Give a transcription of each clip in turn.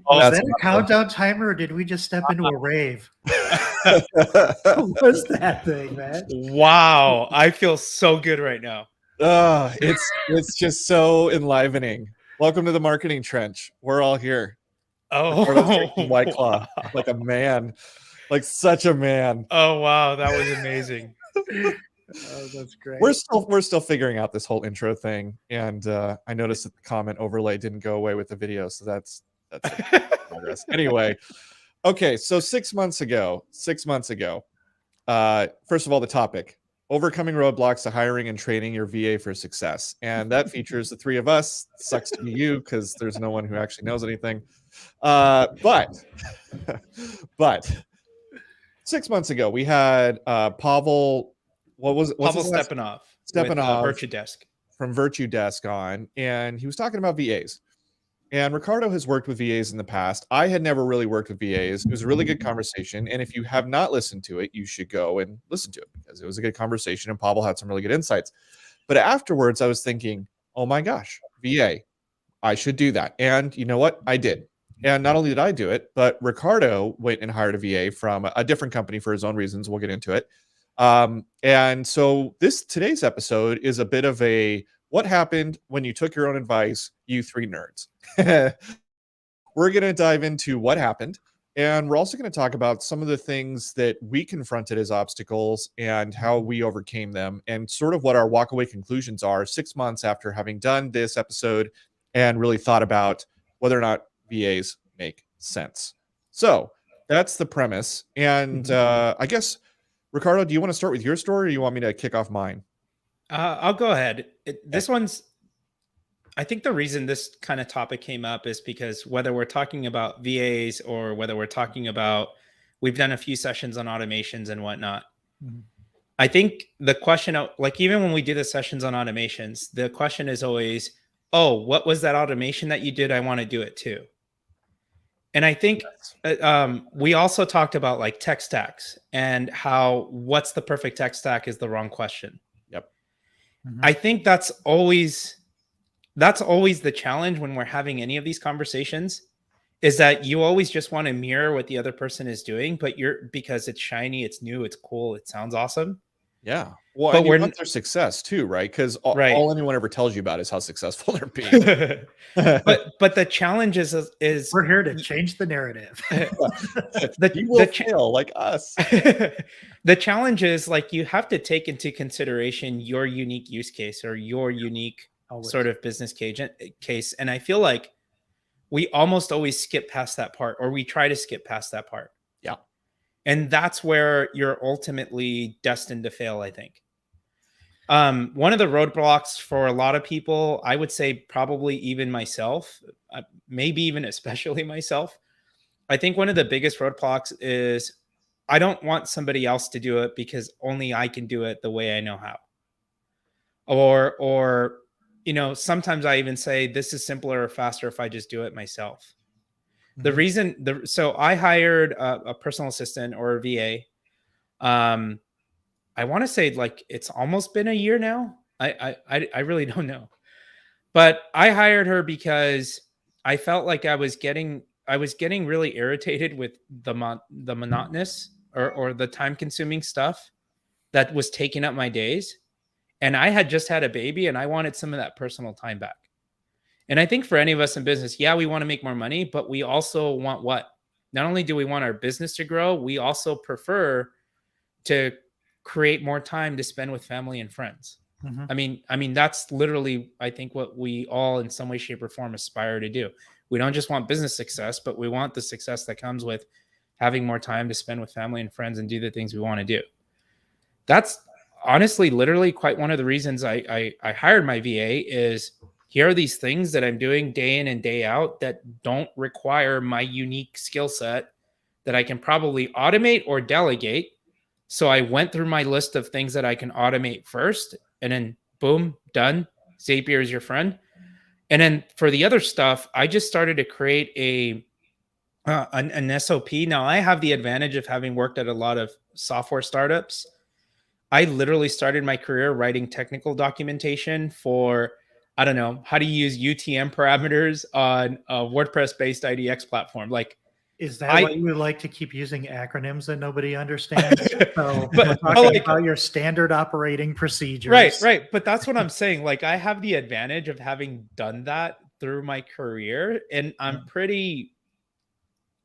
Was That's that a countdown timer, or did we just step into a rave? awesome. What was that thing, man? Wow, I feel so good right now. It's just so enlivening. Welcome to the marketing trench. We're all here. Ricardo's drinking White Claw like a man, like such a man. Oh wow, that was amazing. Oh, that's great. We're still figuring out this whole intro thing, and I noticed that the comment overlay didn't go away with the video, so that's progress. Anyway, okay, so 6 months ago, first of all, the topic: overcoming roadblocks to hiring and training your VA for success, and that features the three of us. Sucks to be you because there's no one who actually knows anything, but 6 months ago we had Pavel. What's Pavel his last- Stepanov Stepanov Virtue Desk from Virtue Desk on, and he was talking about VAs. And Ricardo has worked with VAs in the past. I had never really worked with VAs. It was a really good conversation. And if you have not listened to it, you should go and listen to it because it was a good conversation. And Pavel had some really good insights. But afterwards, I was thinking, oh my gosh, VA, I should do that. And you know what? I did. And not only did I do it, but Ricardo went and hired a VA from a different company for his own reasons. We'll get into it. And so today's episode is a bit of a what happened when you took your own advice, you three nerds. We're going to dive into what happened, and we're also going to talk about some of the things that we confronted as obstacles and how we overcame them, and sort of what our walkaway conclusions are 6 months after having done this episode and really thought about whether or not VAs make sense. So that's the premise. And I guess, Ricardo, do you want to start with your story, or you want me to kick off mine? I'll go ahead. This one's, I think the reason this kind of topic came up is because whether we're talking about VAs or whether we're talking about, we've done a few sessions on automations and whatnot. Mm-hmm. I think the question, like even when we do the sessions on automations, the question is always, oh, what was that automation that you did? I want to do it too. And I think we also talked about like tech stacks and how what's the perfect tech stack is the wrong question. Yep. Mm-hmm. I think that's always the challenge when we're having any of these conversations, is that you always just want to mirror what the other person is doing, but because it's shiny, it's new, it's cool, it sounds awesome. Yeah. Well, but you want their success too, right? Because all anyone ever tells you about is how successful they're being. but the challenge is we're here to change the narrative. You will fail like us. The challenge is like you have to take into consideration your unique use case or your unique sort of business case. And I feel like we almost always skip past that part, or we try to skip past that part. Yeah. And that's where you're ultimately destined to fail, I think. One of the roadblocks for a lot of people, I would say probably even myself, maybe even especially myself, I think one of the biggest roadblocks is I don't want somebody else to do it because only I can do it the way I know how. Or you know, sometimes I even say this is simpler or faster if I just do it myself. The reason, so I hired a personal assistant or a VA. I want to say like it's almost been a year now. I really don't know, but I hired her because I felt like I was getting really irritated with the monotonous or the time consuming stuff that was taking up my days. And I had just had a baby and I wanted some of that personal time back. And I think for any of us in business, yeah, we want to make more money, but we also want what? Not only do we want our business to grow, we also prefer to create more time to spend with family and friends. Mm-hmm. I mean, that's literally, I think, what we all in some way, shape, or form aspire to do. We don't just want business success, but we want the success that comes with having more time to spend with family and friends and do the things we want to do. That's honestly, literally quite one of the reasons I hired my VA is here are these things that I'm doing day in and day out that don't require my unique skill set that I can probably automate or delegate. So I went through my list of things that I can automate first, and then boom, done. Zapier is your friend. And then for the other stuff, I just started to create an SOP. Now I have the advantage of having worked at a lot of software startups. I literally started my career writing technical documentation for I don't know, how to use UTM parameters on a WordPress-based IDX platform. Like, Is that why you would like to keep using acronyms that nobody understands? So but we're talking like, about your standard operating procedures. right. But that's what I'm saying. Like, I have the advantage of having done that through my career, and I'm pretty.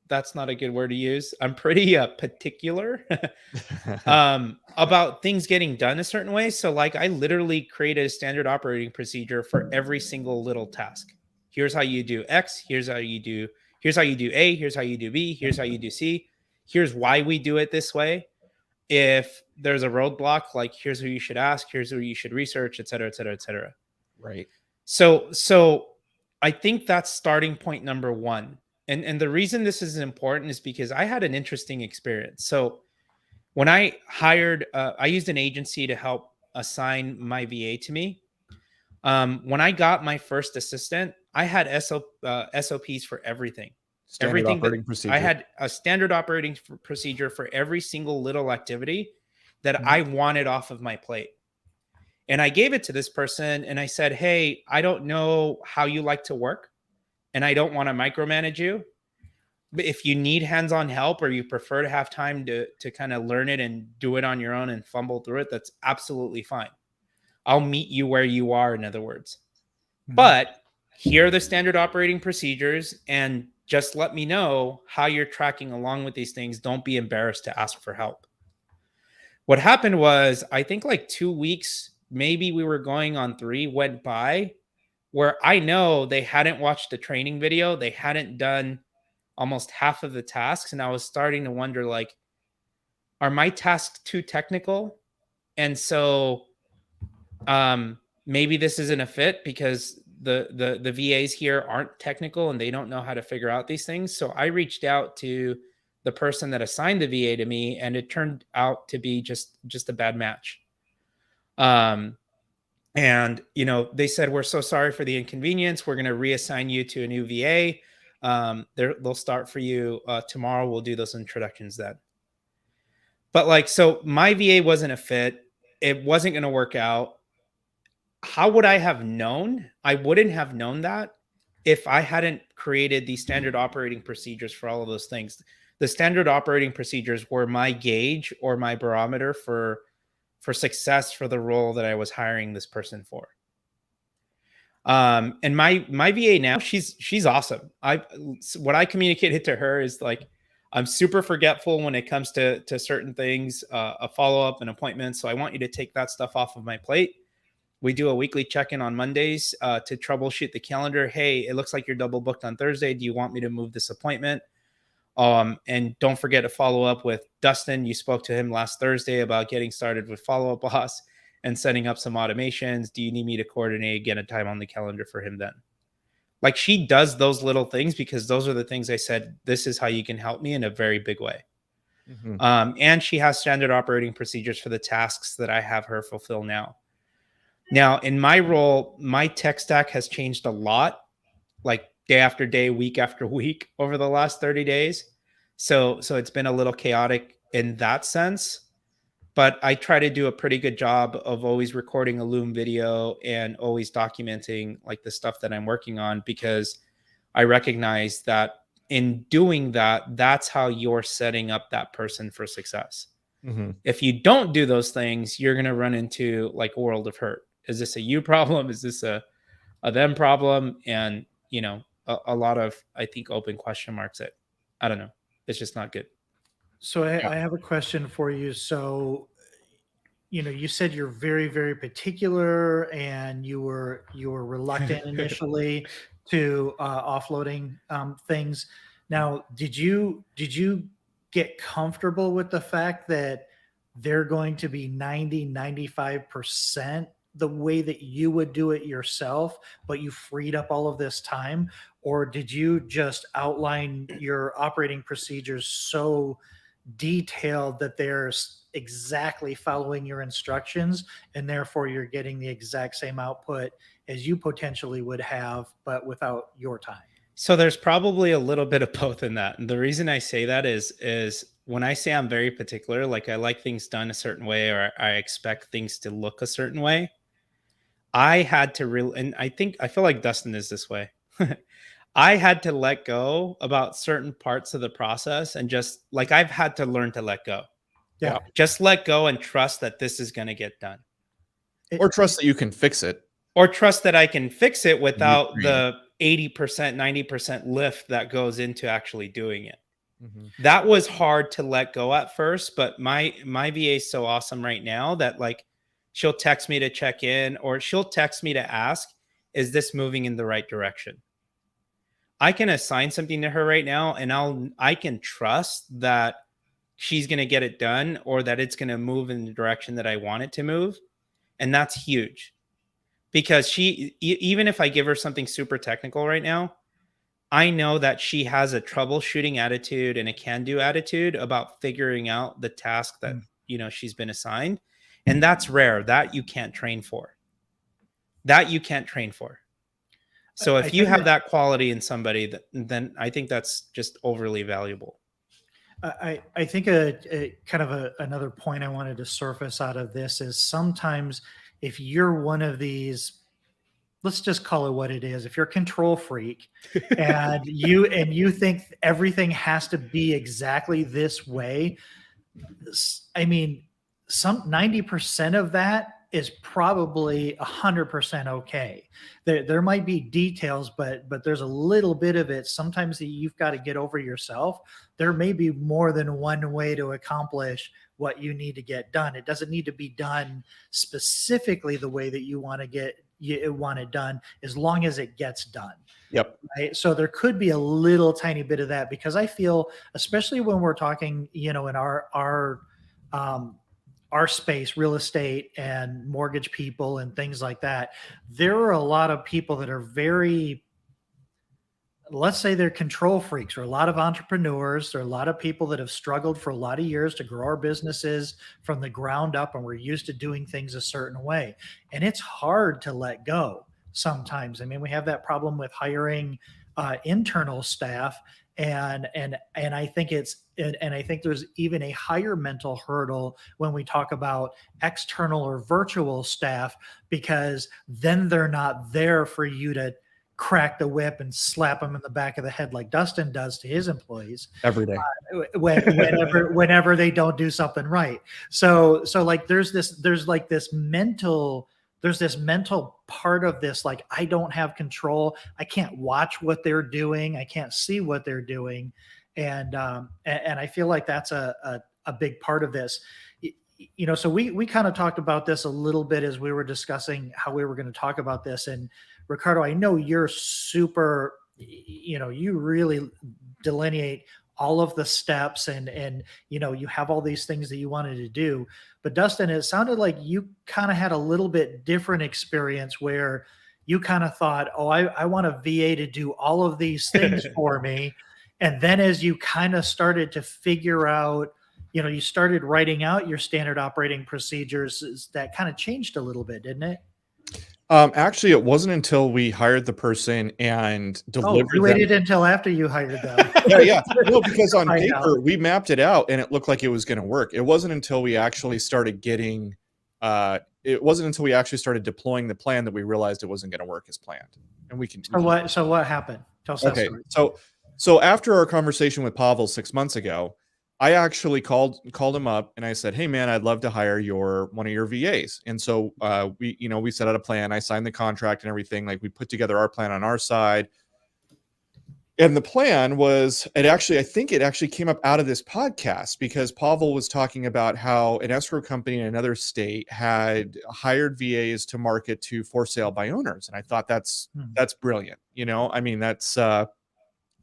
That's not a good word to use. I'm pretty particular about things getting done a certain way. So, like, I literally created a standard operating procedure for every single little task. Here's how you do X. Here's how you do A. Here's how you do B. Here's how you do C. Here's why we do it this way. If there's a roadblock, like, here's who you should ask. Here's who you should research, et cetera, et cetera, et cetera. Right. So I think that's starting point number one. And the reason this is important is because I had an interesting experience. So when I hired, I used an agency to help assign my VA to me. When I got my first assistant, I had SOPs for everything. Standard operating procedure. I had a standard operating procedure for every single little activity that I wanted off of my plate. And I gave it to this person and I said, hey, I don't know how you like to work and I don't want to micromanage you. But if you need hands-on help or you prefer to have time to kind of learn it and do it on your own and fumble through it, that's absolutely fine. I'll meet you where you are, in other words. But here are the standard operating procedures, and just let me know how you're tracking along with these things. Don't be embarrassed to ask for help. What happened was, I think like 2 weeks, maybe we were going on 3, went by where I know they hadn't watched the training video. They hadn't done almost half of the tasks. And I was starting to wonder, like, are my tasks too technical? And so maybe this isn't a fit because the VAs here aren't technical and they don't know how to figure out these things. So I reached out to the person that assigned the VA to me, and it turned out to be just a bad match. And, you know, they said, we're so sorry for the inconvenience. We're going to reassign you to a new VA. They'll start for you tomorrow. We'll do those introductions then. But like, so my VA wasn't a fit. It wasn't going to work out. How would I have known? I wouldn't have known that if I hadn't created the standard operating procedures for all of those things. The standard operating procedures were my gauge or my barometer for success for the role that I was hiring this person for. And my VA now, she's awesome. What I communicated to her is like, I'm super forgetful when it comes to certain things, a follow-up, an appointment. So I want you to take that stuff off of my plate. We do a weekly check-in on Mondays to troubleshoot the calendar. Hey, it looks like you're double booked on Thursday. Do you want me to move this appointment? And don't forget to follow up with Dustin. You spoke to him last Thursday about getting started with Follow Up Boss and setting up some automations. Do you need me to coordinate again a time on the calendar for him then? Like, she does those little things because those are the things I said, this is how you can help me in a very big way. And she has standard operating procedures for the tasks that I have her fulfill now. Now, in my role, my tech stack has changed a lot, like day after day, week after week over the last 30 days. So it's been a little chaotic in that sense. But I try to do a pretty good job of always recording a Loom video and always documenting like the stuff that I'm working on, because I recognize that in doing that, that's how you're setting up that person for success. If you don't do those things, you're going to run into like a world of hurt. Is this a you problem? Is this a them problem? And, you know, a lot of, I think, open question marks that, I don't know. It's just not good. So I have a question for you. So, you know, you said you're very, very particular, and you were reluctant initially to offloading things. Now, did you get comfortable with the fact that they're going to be 90-95% the way that you would do it yourself, but you freed up all of this time? Or did you just outline your operating procedures so detailed that they're exactly following your instructions, and therefore you're getting the exact same output as you potentially would have, but without your time? So there's probably a little bit of both in that. And the reason I say that is when I say I'm very particular, like I like things done a certain way, or I expect things to look a certain way, I had to really, and I feel like Dustin is this way. I had to let go about certain parts of the process, and just like I've had to learn to let go. Yeah. Just let go and trust that this is going to get done. Or trust that you can fix it. Or trust that I can fix it without Agree. the 80%, 90% lift that goes into actually doing it. Mhm. That was hard to let go at first, but my VA is so awesome right now that like she'll text me to check in, or she'll text me to ask, is this moving in the right direction? I can assign something to her right now, and I can trust that she's going to get it done, or that it's going to move in the direction that I want it to move. And that's huge, because even if I give her something super technical right now, I know that she has a troubleshooting attitude and a can-do attitude about figuring out the task that, she's been assigned. And that's rare. That you can't train for. So if you have that quality in somebody, then I think that's just overly valuable. I think another point I wanted to surface out of this is sometimes if you're one of these, let's just call it what it is, if you're a control freak and you think everything has to be exactly this way, I mean, 90% of that is probably 100% okay. There might be details, but there's a little bit of it sometimes that you've got to get over yourself. There may be more than one way to accomplish what you need to get done. It doesn't need to be done specifically the way that you want it done, as long as it gets done. Yep. Right. So there could be a little tiny bit of that, because I feel, especially when we're talking, in our space, real estate and mortgage people and things like that, there are a lot of people that are very, let's say they're control freaks, or a lot of entrepreneurs. There are a lot of people that have struggled for a lot of years to grow our businesses from the ground up, and we're used to doing things a certain way. And it's hard to let go sometimes. I mean, we have that problem with hiring internal staff, and I think I think there's even a higher mental hurdle when we talk about external or virtual staff, because then they're not there for you to crack the whip and slap them in the back of the head like Dustin does to his employees every day. Whenever they don't do something right. So like there's this mental part of this, like, I don't have control. I can't watch what they're doing. I can't see what they're doing. And I feel like that's a big part of this. So we kind of talked about this a little bit as we were discussing how we were going to talk about this. And Ricardo, I know you're super, you really delineate all of the steps, and you have all these things that you wanted to do. But Dustin, it sounded like you kind of had a little bit different experience, where you kind of thought, oh, I want a VA to do all of these things for me. And then as you kind of started to figure out, you started writing out your standard operating procedures, that kind of changed a little bit, didn't it? Actually, it wasn't until we hired the person and delivered. You waited until after you hired them. Yeah. No, because on paper we mapped it out and it looked like it was going to work. It wasn't until we actually started deploying the plan that we realized it wasn't going to work as planned. And we can. So what happened? Tell us that story. So after our conversation with Pavel 6 months ago, I actually called him up and I said, "Hey man, I'd love to hire one of your VAs." And so we set out a plan. I signed the contract and everything. Like, we put together our plan on our side. And the plan was, I think it actually came up out of this podcast, because Pavel was talking about how an escrow company in another state had hired VAs to market to for sale by owners. And I thought that's brilliant. I mean, that's a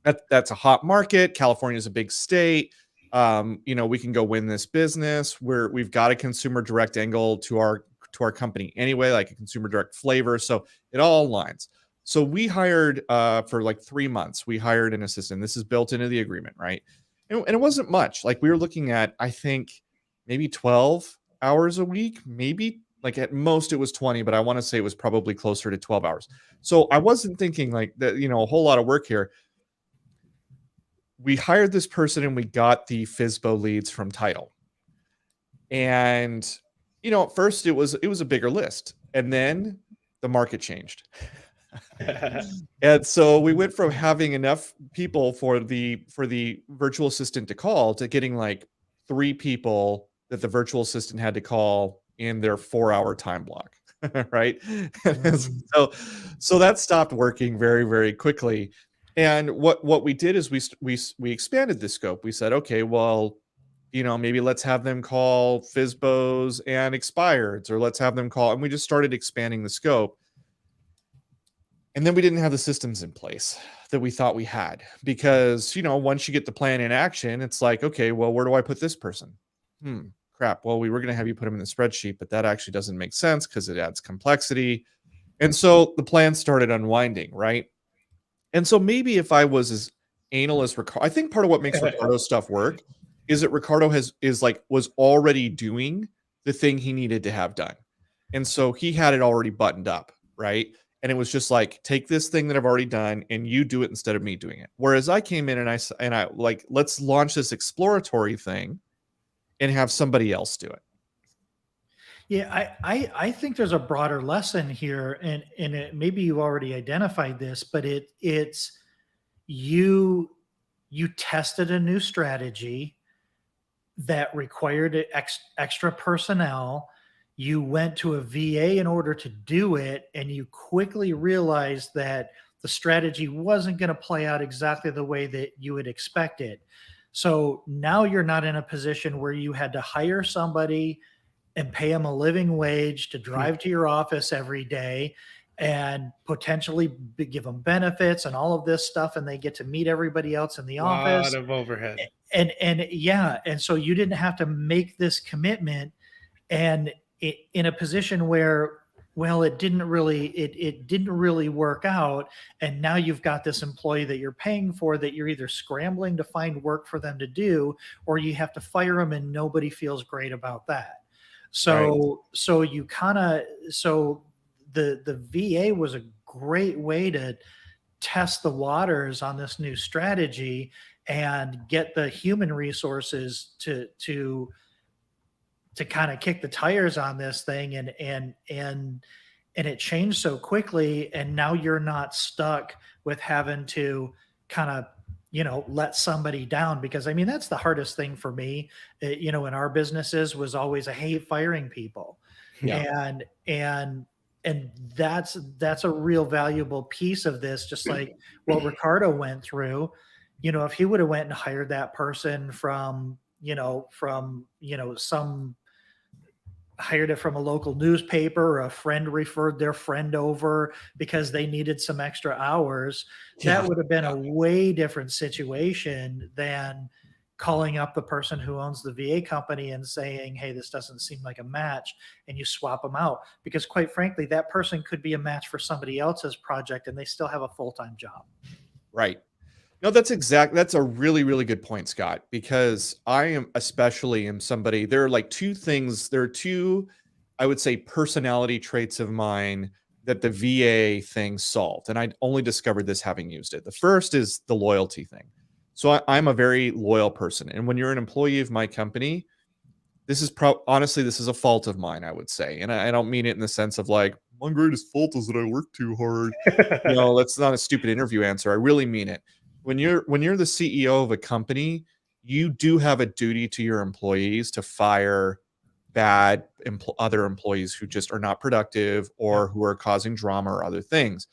hot market. California is a big state. We can go win this business. We've got a consumer direct angle to our company anyway, like a consumer direct flavor. So it all aligns. So we hired for like 3 months, we hired an assistant. This is built into the agreement, right? And it wasn't much. Like, we were looking at, I think, maybe 12 hours a week, maybe, like at most it was 20, but I want to say it was probably closer to 12 hours. So I wasn't thinking like that, a whole lot of work here. We hired this person and we got the FSBO leads from title. And, at first it was a bigger list. And then the market changed. And so we went from having enough people for the virtual assistant to call to getting like 3 people that the virtual assistant had to call in their 4-hour time block, right? Mm. So that stopped working very, very quickly. And what we did is we expanded the scope. We said, okay, well, maybe let's have them call FSBOs and expireds, or let's have them call, and we just started expanding the scope. And then we didn't have the systems in place that we thought we had, because, once you get the plan in action, it's like, okay, well, where do I put this person? Crap. Well, we were going to have you put them in the spreadsheet, but that actually doesn't make sense because it adds complexity. And so the plan started unwinding, right? And so maybe if I was as anal as Ricardo, I think part of what makes Ricardo's stuff work is that Ricardo was already doing the thing he needed to have done. And so he had it already buttoned up, right? And it was just like, take this thing that I've already done and you do it instead of me doing it. Whereas I came in and I like, let's launch this exploratory thing and have somebody else do it. Yeah, I think there's a broader lesson here, and maybe you already identified this, but it's you tested a new strategy that required extra personnel. You went to a VA in order to do it, and you quickly realized that the strategy wasn't going to play out exactly the way that you had expected. So now you're not in a position where you had to hire somebody and pay them a living wage to drive to your office every day and potentially give them benefits and all of this stuff, and they get to meet everybody else in the office. A lot of overhead. And yeah, and so you didn't have to make this commitment, and in a position where, well, it didn't really work out, and now you've got this employee that you're paying for that you're either scrambling to find work for them to do, or you have to fire them, and nobody feels great about that. So the VA was a great way to test the waters on this new strategy and get the human resources to kind of kick the tires on this thing, and it changed so quickly, and now you're not stuck with having to kind of let somebody down, because I mean that's the hardest thing for me, in our businesses, was always I hate firing people. Yeah. And that's a real valuable piece of this, just like what Ricardo went through. If he would have went and hired that person from some hired it from a local newspaper, or a friend referred their friend over because they needed some extra hours, that would have been a way different situation than calling up the person who owns the VA company and saying, hey, this doesn't seem like a match, and you swap them out. Because quite frankly, that person could be a match for somebody else's project and they still have a full-time job. Right. No, that's a really, really good point, Scott, because I am somebody, there are like two, I would say, personality traits of mine that the VA thing solved. And I only discovered this having used it. The first is the loyalty thing. So I'm a very loyal person. And when you're an employee of my company, this is honestly, this is a fault of mine, I would say. And I don't mean it in the sense of like, my greatest fault is that I work too hard. That's not a stupid interview answer. I really mean it. When you're the CEO of a company, you do have a duty to your employees to fire bad other employees who just are not productive or who are causing drama or other things.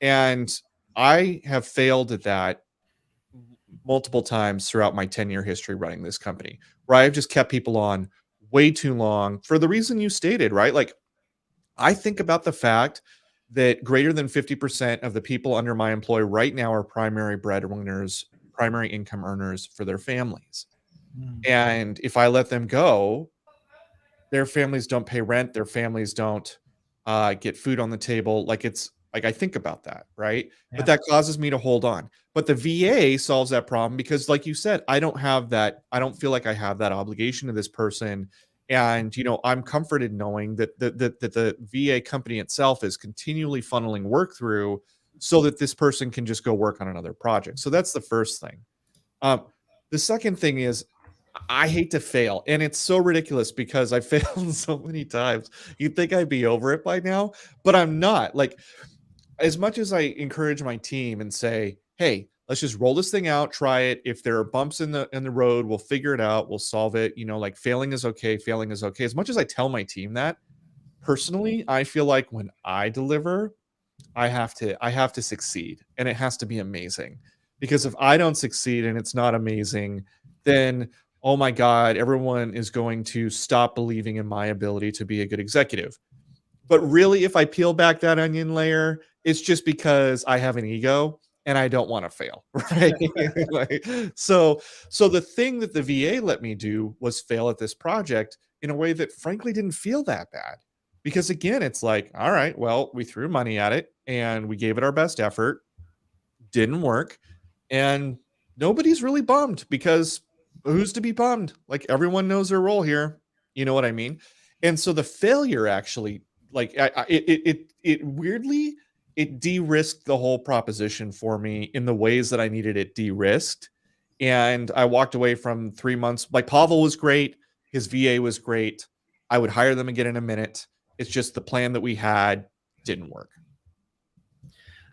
And I have failed at that multiple times throughout my 10-year history running this company, where I've just kept people on way too long for the reason you stated, right? Like, I think about the fact that greater than 50% of the people under my employ right now are primary breadwinners, primary income earners for their families. And if I let them go, their families don't pay rent, their families don't get food on the table. Like, it's like, I think about that, right? But that causes me to hold on. But the VA solves that problem because, like you said, I don't feel like I have that obligation to this person. And, I'm comforted knowing that the VA company itself is continually funneling work through so that this person can just go work on another project. So that's the first thing. The second thing is, I hate to fail. And it's so ridiculous because I failed so many times. You'd think I'd be over it by now, but I'm not. Like, as much as I encourage my team and say, hey, let's just roll this thing out, try it. If there are bumps in the road, we'll figure it out, we'll solve it. You know, like failing is okay, failing is okay. As much as I tell my team that, personally, I feel like when I deliver, I have to succeed, and it has to be amazing. Because if I don't succeed and it's not amazing, then oh my god, everyone is going to stop believing in my ability to be a good executive. But really, if I peel back that onion layer, it's just because I have an ego and I don't want to fail, right? Like, so the thing that the VA let me do was fail at this project in a way that frankly didn't feel that bad. Because again, it's like, all right, well, we threw money at it and we gave it our best effort, didn't work, and nobody's really bummed because who's to be bummed? Like everyone knows their role here. You know what I mean? And so the failure actually, like, it weirdly it de-risked the whole proposition for me in the ways that I needed it de-risked. And I walked away from 3 months. Like Pavel was great, his VA was great. I would hire them again in a minute. It's just the plan that we had didn't work.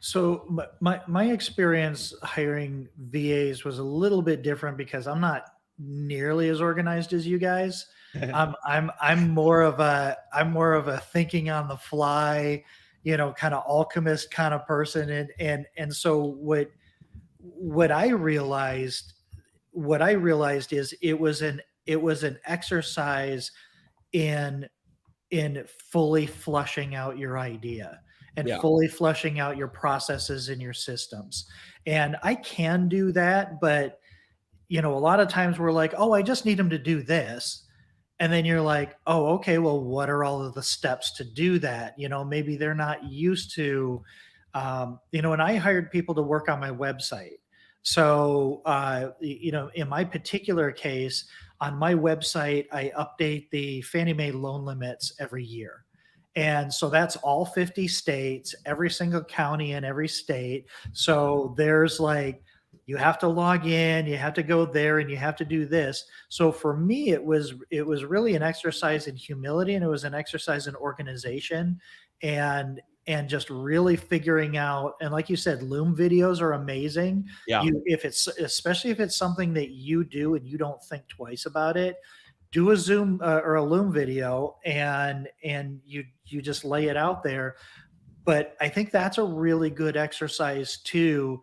So my experience hiring VAs was a little bit different because I'm not nearly as organized as you guys. I'm more of a thinking on the fly, kind of alchemist kind of person, and so what I realized is it was an exercise in fully flushing out your idea and Yeah. fully flushing out your processes and your systems. And I can do that, but a lot of times we're like, oh, I just need them to do this. And then you're like, oh, okay, well, what are all of the steps to do that? Maybe they're not used to, and I hired people to work on my website. So, in my particular case, on my website, I update the Fannie Mae loan limits every year. And so that's all 50 states, every single county in every state. So there's like, you have to log in, you have to go there, and you have to do this. So for me, it was really an exercise in humility, and it was an exercise in organization, and just really figuring out. And like you said, Loom videos are amazing. Yeah. Especially if it's something that you do and you don't think twice about it, do a Zoom or a Loom video, and you just lay it out there. But I think that's a really good exercise too.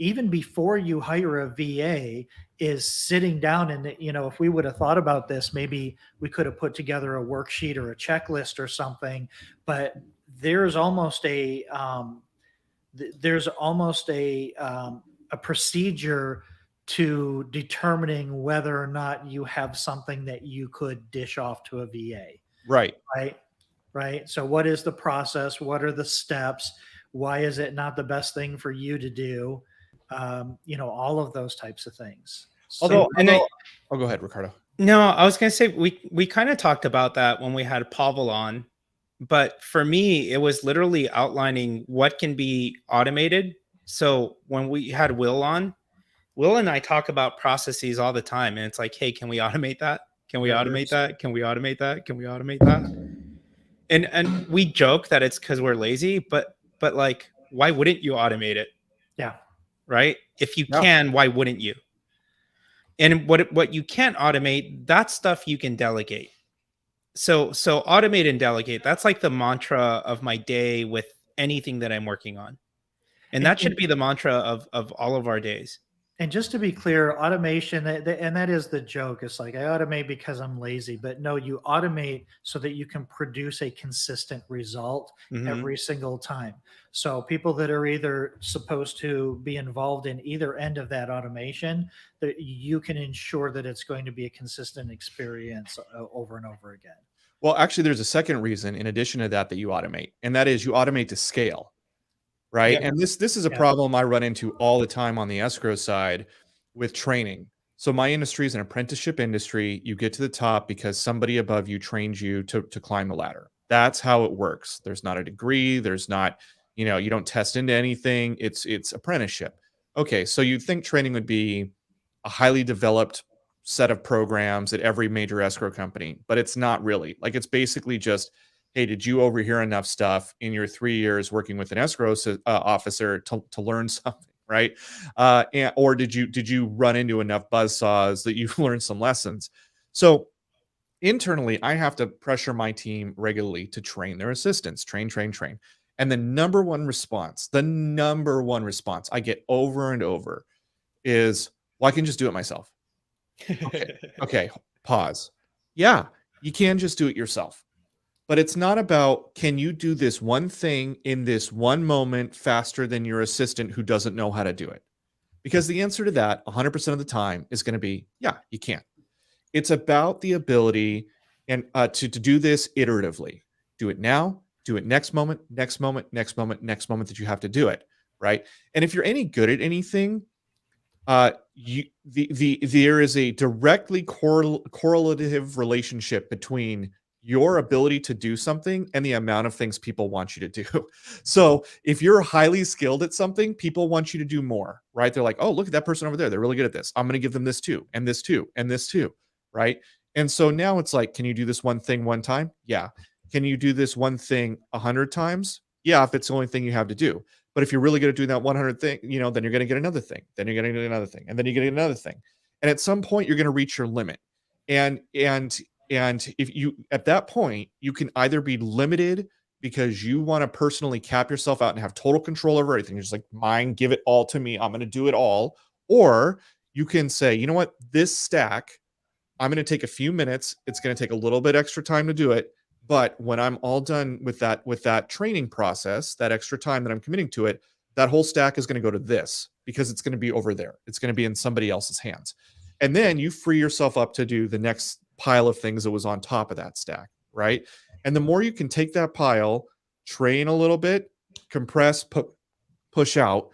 Even before you hire a VA, is sitting down and, if we would have thought about this, maybe we could have put together a worksheet or a checklist or something. But there's almost a procedure to determining whether or not you have something that you could dish off to a VA. Right. Right. So what is the process? What are the steps? Why is it not the best thing for you to do? All of those types of things. Although, go ahead, Ricardo. No, I was going to say we kind of talked about that when we had Pavel on, but for me, it was literally outlining what can be automated. So when we had Will on, Will and I talk about processes all the time, and it's like, hey, can we automate that? Can we automate that? Can we automate that? Can we automate that? And we joke that it's because we're lazy, but like, why wouldn't you automate it? Yeah. Right? If you can, why wouldn't you? And what you can't automate, that stuff you can delegate. So automate and delegate, that's like the mantra of my day with anything that I'm working on. And that should be the mantra of all of our days. And just to be clear, automation, and that is the joke. It's like, I automate because I'm lazy, but no, you automate so that you can produce a consistent result every single time. So people that are either supposed to be involved in either end of that automation, that you can ensure that it's going to be a consistent experience over and over again. Well, actually, there's a second reason in addition to that you automate, and that is you automate to scale. Right. Yeah. And this is a problem I run into all the time on the escrow side with training. So my industry is an apprenticeship industry. You get to the top because somebody above you trains you to climb the ladder. That's how it works. There's not a degree. There's not, you don't test into anything. It's apprenticeship. Okay. So you'd think training would be a highly developed set of programs at every major escrow company, but it's not really. Like, it's basically just, hey, did you overhear enough stuff in your 3 years working with an escrow officer to learn something, right? Or did you run into enough buzzsaws that you've learned some lessons? So internally, I have to pressure my team regularly to train their assistants, train. And the number one response I get over and over is, well, I can just do it myself. Okay, pause. Yeah, you can just do it yourself. But it's not about, can you do this one thing in this one moment faster than your assistant who doesn't know how to do it? Because the answer to that 100% of the time is going to be, yeah, you can. It's about the ability and to do this iteratively. Do it now, do it next moment that you have to do it, right? And if you're any good at anything, there is a directly correlative relationship between your ability to do something and the amount of things people want you to do. So if you're highly skilled at something, people want you to do more, right? They're like, oh, look at that person over there. They're really good at this. I'm going to give them this too, and this too, and this too, right? And so now it's like, can you do this one thing one time? Yeah. Can you do this one thing 100 times? Yeah, if it's the only thing you have to do. But if you're really good at doing that 100 thing, then you're going to get another thing. Then you're going to get another thing, and then you're going to get another thing. And at some point, you're going to reach your limit. And if you, at that point, you can either be limited because you want to personally cap yourself out and have total control over everything. You're just like, mine, give it all to me. I'm going to do it all. Or you can say, you know what, this stack, I'm going to take a few minutes. It's going to take a little bit extra time to do it. But when I'm all done with that training process, that extra time that I'm committing to it, that whole stack is going to go to this because it's going to be over there. It's going to be in somebody else's hands. And then you free yourself up to do the next pile of things that was on top of that stack, right? And the more you can take that pile, train a little bit, compress, push out,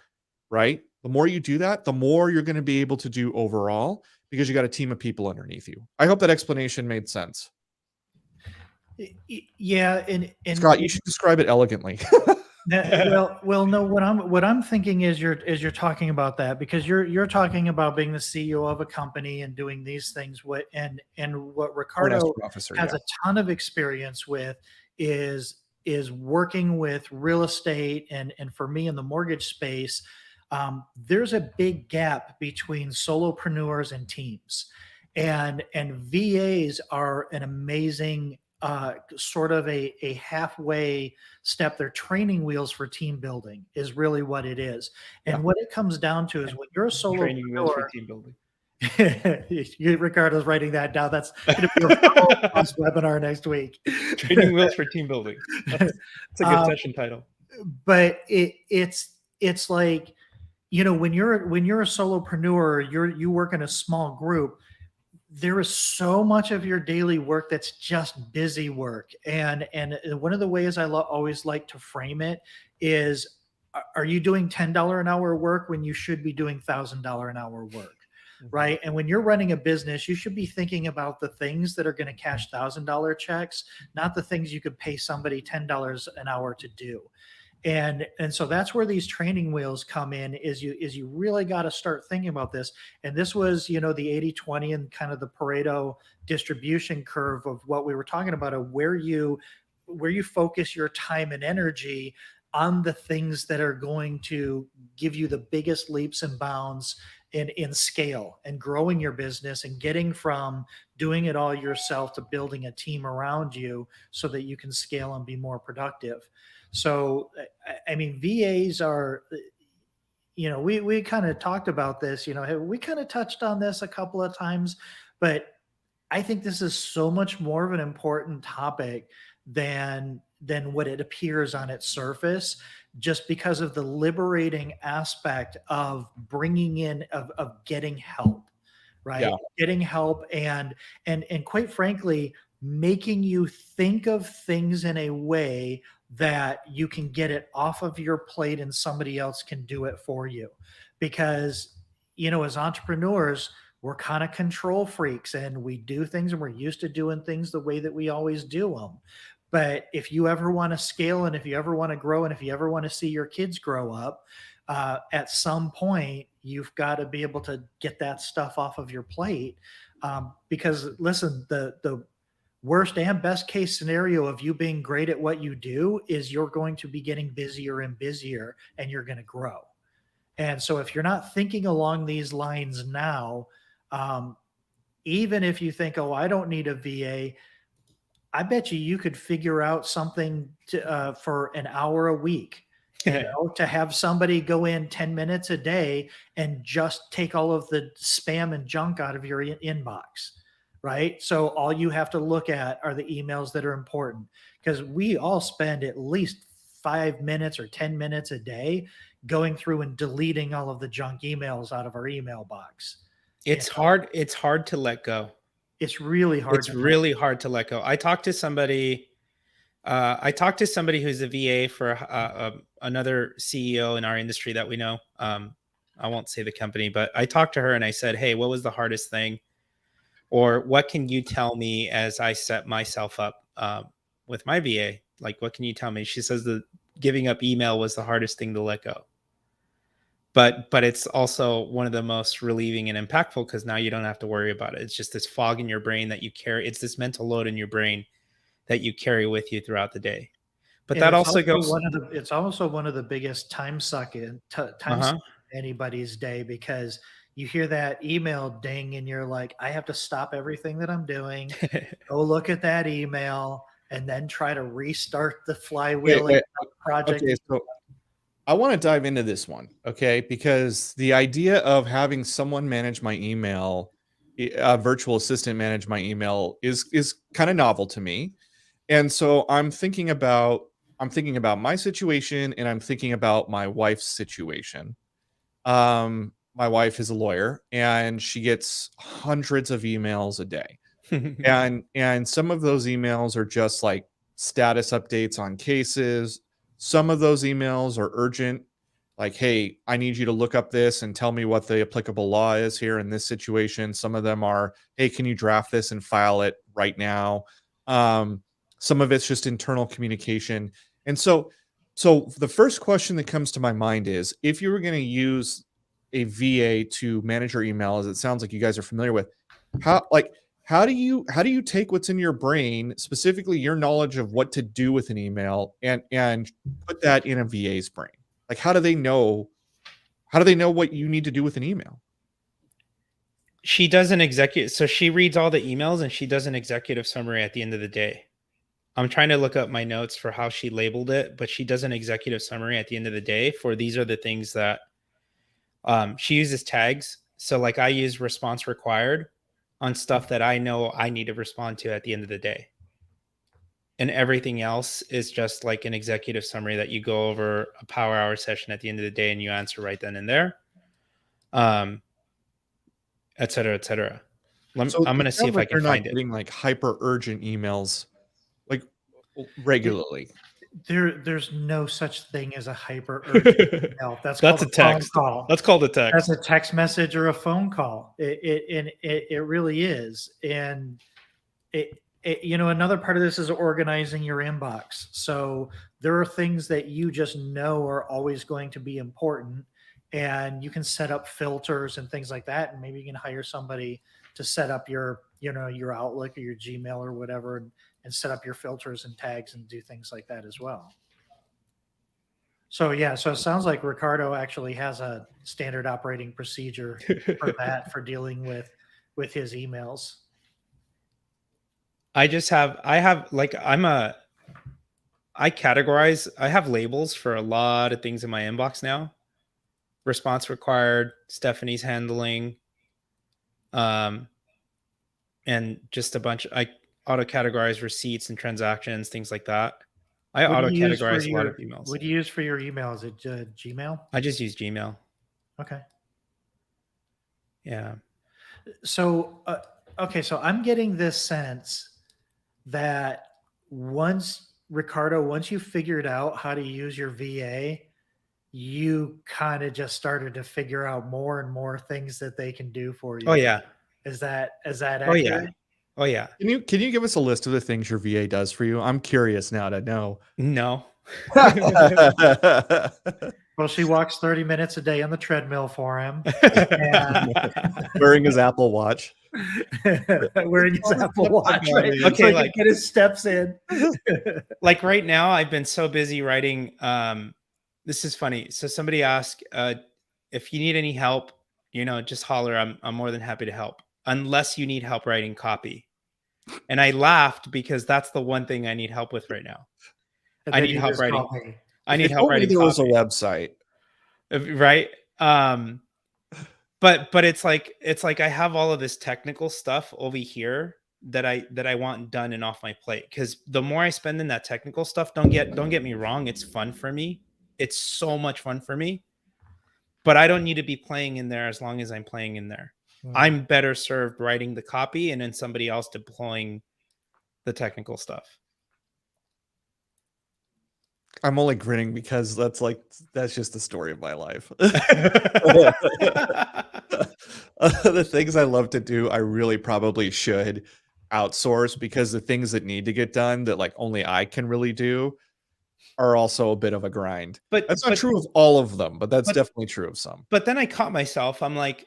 right? The more you do that, the more you're going to be able to do overall because you got a team of people underneath you. I hope that explanation made sense. Yeah, and Scott, you should describe it elegantly. well, no. What I'm thinking is you're talking about that because you're talking about being the CEO of a company and doing these things. What Ricardo has a ton of experience with is working with real estate and for me in the mortgage space. There's a big gap between solopreneurs and teams, and VAs are an amazing sort of a halfway step. They're training wheels for team building is really what it is. And what it comes down to is when you're a solopreneur, training wheels for team building. Ricardo's writing that down. That's going to be a webinar next week. Training wheels for team building. That's a good session title. But it's like, when you're a solopreneur, you work in a small group. There is so much of your daily work that's just busy work. And one of the ways I always like to frame it is, are you doing $10 an hour work when you should be doing $1,000 an hour work? Right. And when you're running a business, you should be thinking about the things that are going to cash $1,000 checks, not the things you could pay somebody $10 an hour to do. And so that's where these training wheels come in is you really got to start thinking about this. And this was, the 80-20 and kind of the Pareto distribution curve of what we were talking about, of where you focus your time and energy on the things that are going to give you the biggest leaps and bounds in scale and growing your business and getting from doing it all yourself to building a team around you so that you can scale and be more productive. So, I mean, VAs are, we kind of talked about this, we kind of touched on this a couple of times, but I think this is so much more of an important topic than what it appears on its surface, just because of the liberating aspect of bringing in, of getting help, right? Yeah. Getting help and quite frankly, making you think of things in a way that you can get it off of your plate and somebody else can do it for you. Because, as entrepreneurs, we're kind of control freaks and we do things and we're used to doing things the way that we always do them. But if you ever want to scale and if you ever want to grow and if you ever want to see your kids grow up, at some point, you've got to be able to get that stuff off of your plate Because listen, the worst and best case scenario of you being great at what you do is you're going to be getting busier and busier, and you're going to grow. And so if you're not thinking along these lines now, even if you think, oh, I don't need a VA, I bet you could figure out something for an hour a week, to have somebody go in 10 minutes a day and just take all of the spam and junk out of your inbox, right? So all you have to look at are the emails that are important, because we all spend at least 5 minutes or 10 minutes a day going through and deleting all of the junk emails out of our email box. It's hard. It's hard to let go. It's really hard. It's really hard to let go. I talked to somebody who's a VA for another CEO in our industry that we know. I won't say the company, but I talked to her and I said, hey, what was the hardest thing? Or what can you tell me as I set myself up with my VA? Like, what can you tell me? She says that giving up email was the hardest thing to let go. But it's also one of the most relieving and impactful, because now you don't have to worry about it. It's just this fog in your brain that you carry. It's this mental load in your brain that you carry with you throughout the day. But that also goes. It's also one of the biggest time suck in anybody's day, because you hear that email ding and you're like, I have to stop everything that I'm doing, go look at that email, and then try to restart the flywheel project. Okay, so I want to dive into this one, okay? Because the idea of having someone manage my email, a virtual assistant manage my email, is kind of novel to me. And so I'm thinking about my situation, and I'm thinking about my wife's situation. My wife is a lawyer, and she gets hundreds of emails a day. and some of those emails are just like status updates on cases. Some of those emails are urgent, like, hey, I need you to look up this and tell me what the applicable law is here in this situation. Some of them are, hey, can you draft this and file it right now? Some of it's just internal communication. And so the first question that comes to my mind is, if you were going to use a VA to manage your email, as it sounds like you guys are familiar with, how do you take what's in your brain, specifically your knowledge of what to do with an email, and put that in a VA's brain? Like, how do they know what you need to do with an email? She does an executive, so she reads all the emails and she does an executive summary at the end of the day. I'm trying to look up my notes for how she labeled it, but she does an executive summary at the end of the day for these are the things that she uses tags. So like I use response required on stuff that I know I need to respond to at the end of the day. And everything else is just like an executive summary that you go over a power hour session at the end of the day and you answer right then and there, et cetera, et cetera. I'm going to see if I can find it. Getting like hyper urgent emails like regularly. There's no such thing as a hyper urgent email. That's a text. Phone call. That's called a text. That's a text message or a phone call. It really is. And another part of this is organizing your inbox. So there are things that you just know are always going to be important, and you can set up filters and things like that. And maybe you can hire somebody to set up your Outlook or your Gmail or whatever, and set up your filters and tags and do things like that as well. So it sounds like Ricardo actually has a standard operating procedure for dealing with his emails. I have labels for a lot of things in my inbox now. Response required, Stephanie's handling, and just a bunch. I auto-categorize receipts and transactions, things like that. I auto-categorize a lot of emails. What do you use for your email? Is it Gmail? I just use Gmail. Okay. Yeah. So, so I'm getting this sense that once you figured out how to use your VA, you kind of just started to figure out more and more things that they can do for you. Oh yeah. Is that accurate? Oh yeah. Can you give us a list of the things your VA does for you? I'm curious now to know. No. Well, she walks 30 minutes a day on the treadmill for him. Wearing his Apple Watch. Wearing his Apple Watch, right? Okay, So he like- can get his steps in. Like right now, I've been so busy writing. This is funny. So somebody asked, if you need any help, just holler. I'm more than happy to help, unless you need help writing copy. And I laughed because that's the one thing I need help with right now. And I then need you help just writing. call me. I need If help only writing there was a copy. website. Right. But it's like I have all of this technical stuff over here that I want done and off my plate, because the more I spend in that technical stuff, don't get me wrong, it's fun for me. It's so much fun for me, but I don't need to be playing in there as long as I'm playing in there. I'm better served writing the copy and then somebody else deploying the technical stuff. I'm only grinning because that's just the story of my life. The things I love to do, I really probably should outsource, because the things that need to get done that like only I can really do are also a bit of a grind. But That's not true of all of them, but that's but- definitely true of some. But then I caught myself. I'm like,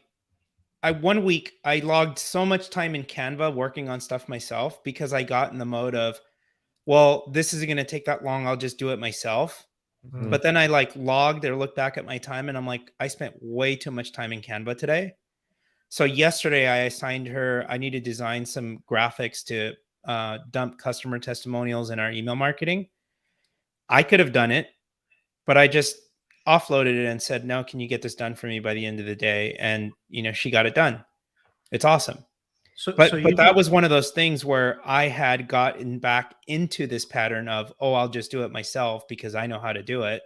one week I logged so much time in Canva working on stuff myself because I got in the mode of, well, this isn't going to take that long. I'll just do it myself. Mhm. But then I like logged or looked back at my time and I'm like, I spent way too much time in Canva today. So yesterday I assigned her, I need to design some graphics to dump customer testimonials in our email marketing. I could have done it, but I just offloaded it and said, no, can you get this done for me by the end of the day? And, she got it done. It's awesome. But that was one of those things where I had gotten back into this pattern of, oh, I'll just do it myself because I know how to do it.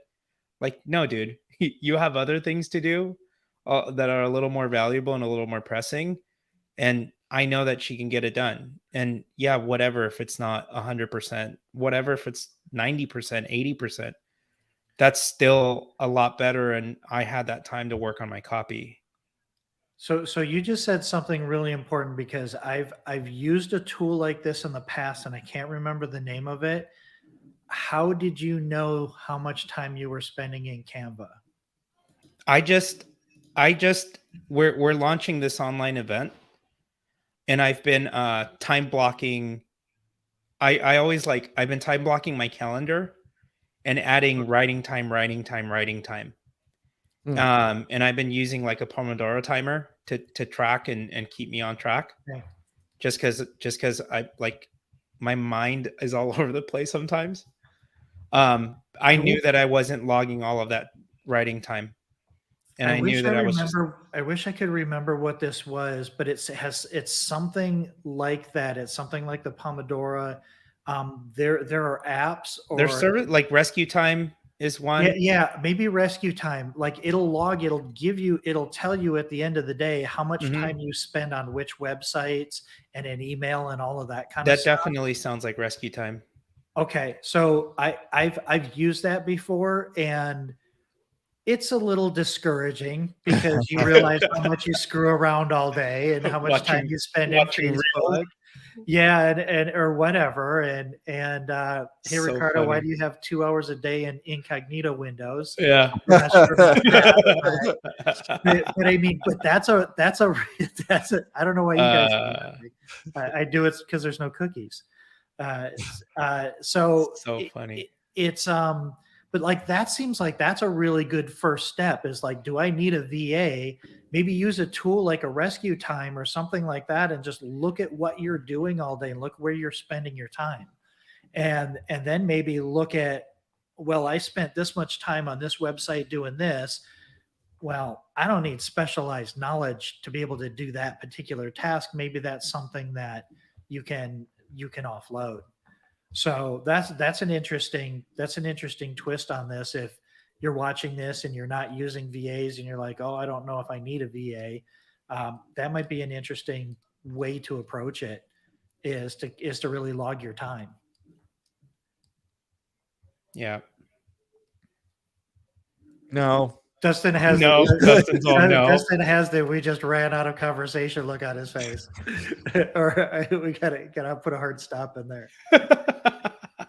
Like, no, dude, you have other things to do that are a little more valuable and a little more pressing. And I know that she can get it done. And yeah, whatever, if it's not 100%, whatever, if it's 90%, 80%, that's still a lot better. And I had that time to work on my copy. So you just said something really important, because I've used a tool like this in the past and I can't remember the name of it. How did you know how much time you were spending in Canva? We're launching this online event, and I've been time blocking. I've been time blocking my calendar and adding writing time. And I've been using like a Pomodoro timer to track and keep me on track. Okay. Just because I like, my mind is all over the place sometimes. I knew that I wasn't logging all of that writing time. And I knew that I was just... I wish I could remember what this was, but it's something like that. It's something like the Pomodoro. There are apps, or there's service like Rescue Time is one. Yeah, maybe Rescue Time. Like it'll tell you at the end of the day how much time you spend on which websites and an email and all of that kind of stuff. That definitely sounds like Rescue Time. Okay, so I've used that before, and it's a little discouraging because you realize how much you screw around all day and how much time you spend in Facebook. Yeah, and or whatever. And hey, So Ricardo, funny. why do you have 2 hours a day in incognito windows? Yeah. I'm not sure about that, but I mean, but that's a I don't know why you guys do that. I do it because there's no cookies. So funny. It's but like that seems like that's a really good first step, is like, do I need a VA? Maybe use a tool like a Rescue Time or something like that, and just look at what you're doing all day and look where you're spending your time. And then maybe look at, well, I spent this much time on this website doing this. Well, I don't need specialized knowledge to be able to do that particular task. Maybe that's something that you can offload. So that's an interesting twist on this. If you're watching this and you're not using VAs and you're like, oh, I don't know if I need a VA, that might be an interesting way to approach it, is to really log your time. Yeah. No. Dustin has no. Dustin's all no. Dustin has the we just ran out of conversation look on his face. Or we gotta put a hard stop in there.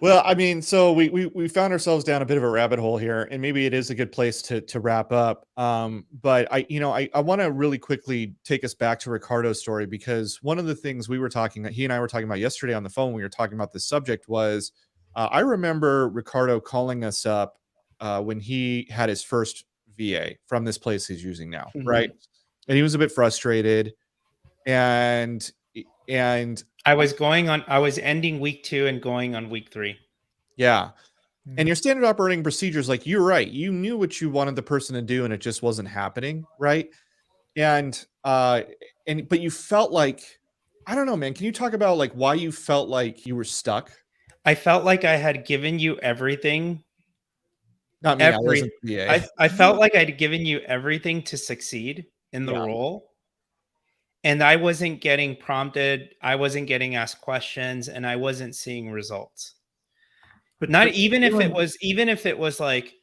Well, I mean, so we found ourselves down a bit of a rabbit hole here, and maybe it is a good place to wrap up. But I want to really quickly take us back to Ricardo's story, because one of the things he and I were talking about yesterday on the phone when we were talking about this subject was, I remember Ricardo calling us up when he had his first VA from this place he's using now, right? And he was a bit frustrated, and I was ending week 2 and going on week 3. yeah. And your standard operating procedures, like, you're right. You knew what you wanted the person to do, and it just wasn't happening, right? And but you felt like, I don't know, man. Can you talk about like why you felt like you were stuck? I felt like I had given you everything. Not me. I wasn't VA. I felt like I'd given you everything to succeed in the Yeah. role. And I wasn't getting prompted. I wasn't getting asked questions, and I wasn't seeing results. But Not even if it was like,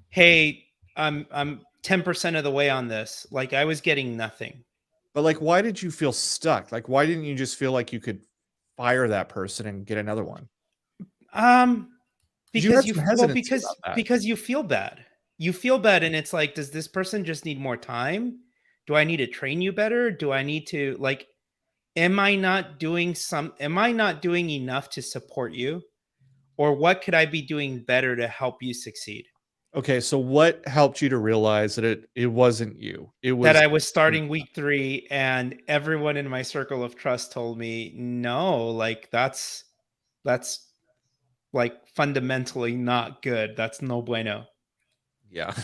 hey, I'm 10% of the way on this. Like, I was getting nothing. But like, why did you feel stuck? Like, why didn't you just feel like you could fire that person and get another one? Because you had some hesitancy about that. because you feel bad. You feel bad, and it's like, does this person just need more time? Do I need to train you better? Do I need to, like, am I not doing enough to support you? Or what could I be doing better to help you succeed? Okay, so what helped you to realize that it wasn't you? It was That I was starting week 3, and everyone in my circle of trust told me, no, like, that's like fundamentally not good. That's no bueno. yeah.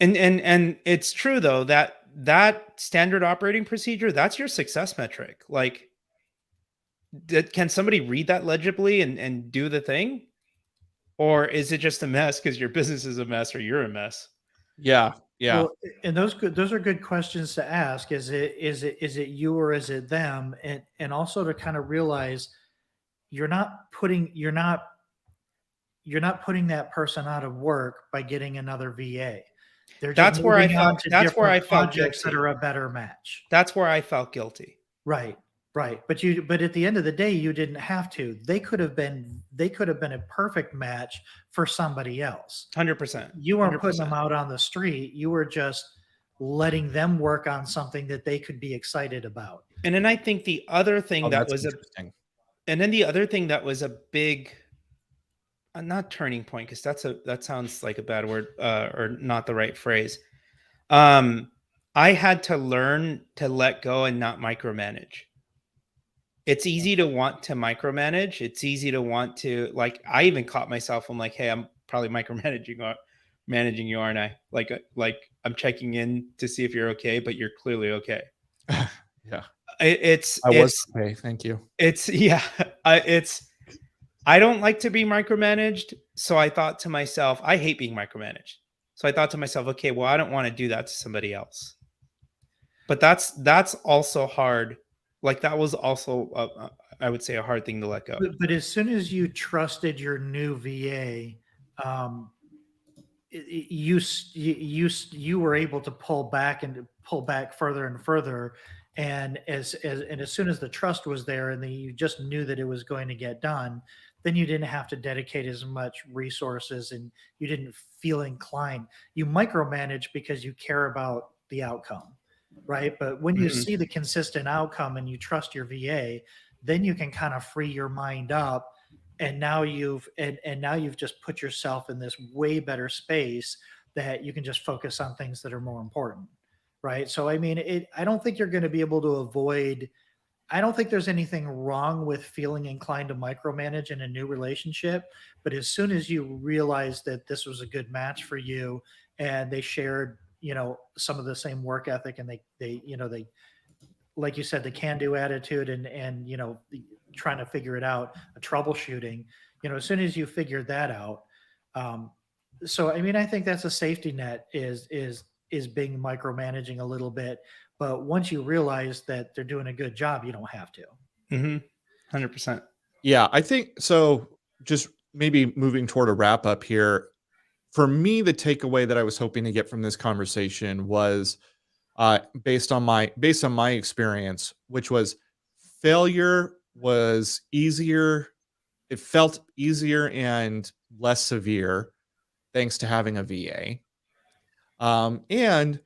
And it's true though, that standard operating procedure, that's your success metric. Like, can somebody read that legibly and do the thing? Or is it just a mess because your business is a mess or you're a mess? Yeah. Yeah. Well, and those are good questions to ask. Is it you or is it them? And also to kind of realize you're not putting that person out of work by getting another VA. They're just That's where I moving on felt to that's where I different felt projects that guilty. are a better match. That's where I felt guilty. Right. But at the end of the day, you didn't have to. They could have been a perfect match for somebody else. 100%. You weren't putting them out on the street. You were just letting them work on something that they could be excited about. And then I think the other thing that was interesting. And then the other thing that was a big, not turning point, because that sounds like a bad word, or not the right phrase. I had to learn to let go and not micromanage. It's easy to want to micromanage. It's easy to want to, like, I even caught myself. I'm like, hey, I'm probably managing you, aren't I? Like I'm checking in to see if you're okay, but you're clearly okay. Yeah. I was okay. Thank you. I don't like to be micromanaged. So I thought to myself, I hate being micromanaged. So I thought to myself, okay, well, I don't want to do that to somebody else. But that's also hard. Like, that was also, I would say, a hard thing to let go. But as soon as you trusted your new VA, you were able to pull back further and further. And as soon as the trust was there, and you just knew that it was going to get done, then you didn't have to dedicate as much resources, and you didn't feel inclined. You micromanage because you care about the outcome, right? But when you see the consistent outcome and you trust your VA, then you can kind of free your mind up. And now you've just put yourself in this way better space that you can just focus on things that are more important. Right. So, I mean, I don't think you're going to be able to avoid. I don't think there's anything wrong with feeling inclined to micromanage in a new relationship. But as soon as you realize that this was a good match for you, and they shared, some of the same work ethic, and they, like you said, the can-do attitude, and trying to figure it out, troubleshooting, as soon as you figured that out. So, I mean, I think that's a safety net, is being micromanaging a little bit, but once you realize that they're doing a good job, you don't have to. 100%. Yeah, I think so. Just maybe moving toward a wrap up here. For me, the takeaway that I was hoping to get from this conversation was based on my experience, which was failure was easier it felt easier and less severe thanks to having a VA. And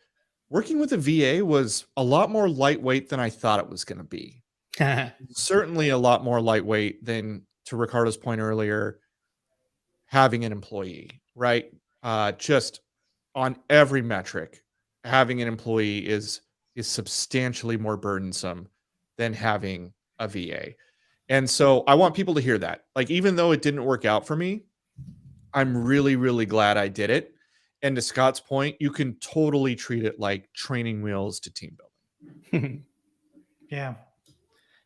working with a VA was a lot more lightweight than I thought it was going to be. Certainly a lot more lightweight than, to Ricardo's point earlier, having an employee, right? Just on every metric, having an employee is substantially more burdensome than having a VA. And so I want people to hear that. Like, even though it didn't work out for me, I'm really, really glad I did it. And to Scott's point, you can totally treat it like training wheels to team building. Yeah.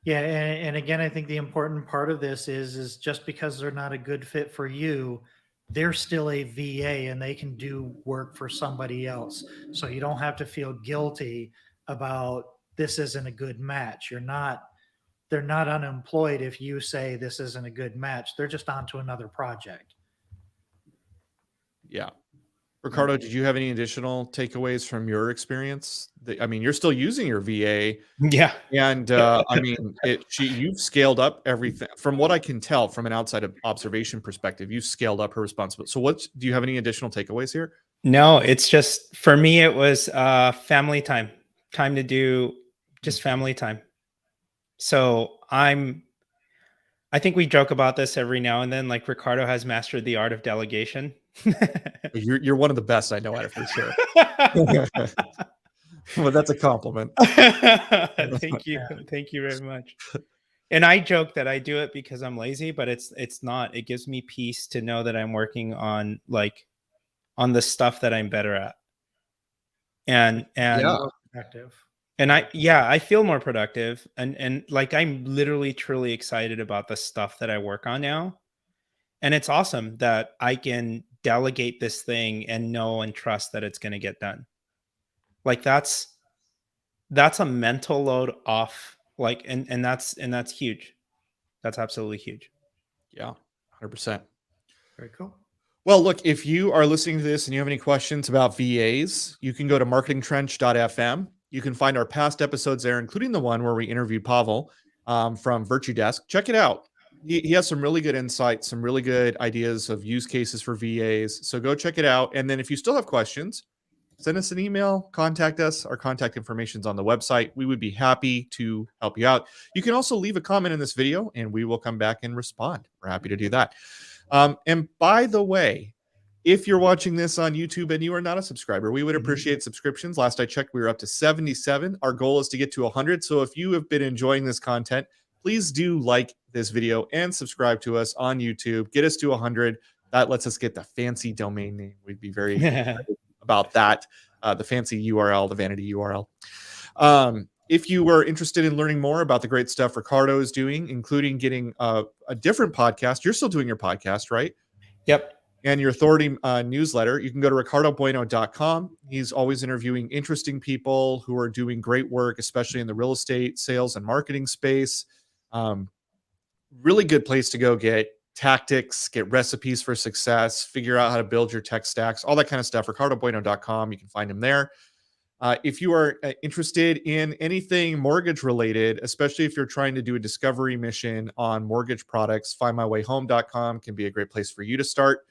Yeah. And again, I think the important part of this is just because they're not a good fit for you, they're still a VA and they can do work for somebody else. So you don't have to feel guilty about this isn't a good match. They're not unemployed if you say this isn't a good match. They're just on to another project. Yeah. Ricardo, did you have any additional takeaways from your experience? I mean, you're still using your VA. Yeah. And I mean, you've scaled up everything from what I can tell from an outside observation perspective. You've scaled up her responsibility. So do you have any additional takeaways here? No, it's just, for me, it was family time to do just family time. So I think we joke about this every now and then. Like, Ricardo has mastered the art of delegation. You're one of the best I know at it, for sure. Well, that's a compliment. Thank you. Thank you very much. And I joke that I do it because I'm lazy, but it's not. It gives me peace to know that I'm working on the stuff that I'm better at. And Yeah. Productive. And I feel more productive, and like, I'm literally truly excited about the stuff that I work on now. And it's awesome that I can delegate this thing and know and trust that it's going to get done. Like, that's a mental load off, like, and that's huge. That's absolutely huge. Yeah, 100%. Very cool. Well, look, if you are listening to this and you have any questions about VAs, you can go to marketingtrench.fm. You can find our past episodes there, including the one where we interviewed Pavel from Virtue Desk. Check it out. He has some really good insights, some really good ideas of use cases for VAs. So go check it out. And then if you still have questions, send us an email, contact us. Our contact information is on the website. We would be happy to help you out. You can also leave a comment in this video and we will come back and respond. We're happy to do that. And by the way, if you're watching this on YouTube and you are not a subscriber, we would appreciate subscriptions. Last I checked, we were up to 77. Our goal is to get to 100. So if you have been enjoying this content, please do like this video and subscribe to us on YouTube. Get us to 100. That lets us get the fancy domain name. We'd be very excited about that. The fancy URL, the vanity URL. If you were interested in learning more about the great stuff Ricardo is doing, including getting a different podcast, you're still doing your podcast, right? Yep. And your authority newsletter, you can go to ricardobueno.com. He's always interviewing interesting people who are doing great work, especially in the real estate, sales, and marketing space. Really good place to go get tactics, get recipes for success, figure out how to build your tech stacks, all that kind of stuff. ricardobueno.com. You can find him there. If you are interested in anything mortgage related, especially if you're trying to do a discovery mission on mortgage products, findmywayhome.com can be a great place for you to start.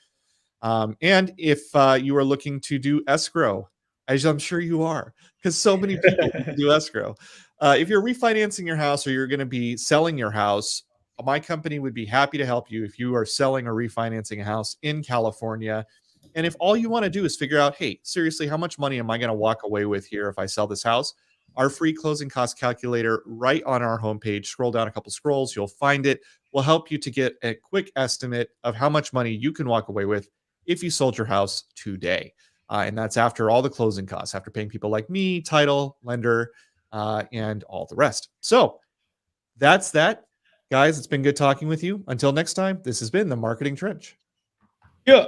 And if you are looking to do escrow, as I'm sure you are, because so many people do escrow. If you're refinancing your house or you're going to be selling your house, my company would be happy to help you if you are selling or refinancing a house in California. And if all you want to do is figure out, hey, seriously, how much money am I going to walk away with here if I sell this house? Our free closing cost calculator right on our homepage, scroll down a couple scrolls, you'll find it. Will help you to get a quick estimate of how much money you can walk away with if you sold your house today. And that's after all the closing costs, after paying people like me, title, lender, and all the rest. So that's that. Guys, it's been good talking with you. Until next time, this has been the Marketing Trench. Yeah.